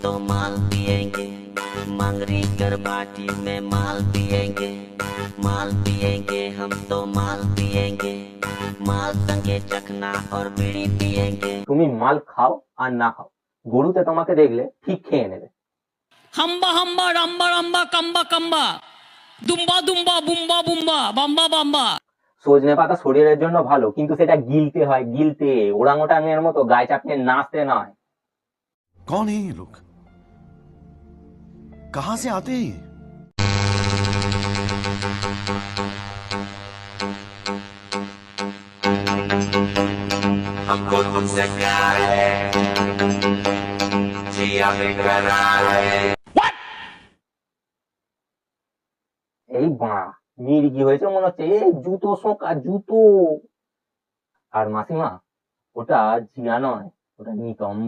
तो माल पिएंगे, मंगरी कर बाटी में माल पिएंगे, माल पिएंगे हम तो माल पिएंगे, माल संगे चखना और बीड़ी पिएंगे। তুমি মাল খাও আর না খাও, গরুতে তোমাকে দেখলে ঠিক খেয়ে নেবে। হাম্বা হাম্বা রাম্বা রাম্বা কাম্বা কাম্বা দুম্বা দুম্বা বুম্বা বুম্বা বাম্বা বাম্বা। সজনে পাতা শরীরের জন্য ভালো, কিন্তু সেটা গিলতে হয়, গিলতে। ওরাংওটাংয়ের মতো গায়ে চাপিয়ে নাচতে নয়। कौन है ये लोग, कहां से आते हैं ये? हमको तुमसे प्यार है, जिया बेकरार है। এই বাঁ মির্গি হয়েছে মনে হচ্ছে, এই জুতো শোকা জুতো। আর মাসিমা, ওটা জিয়া নয়, ওটা নিতম্ব।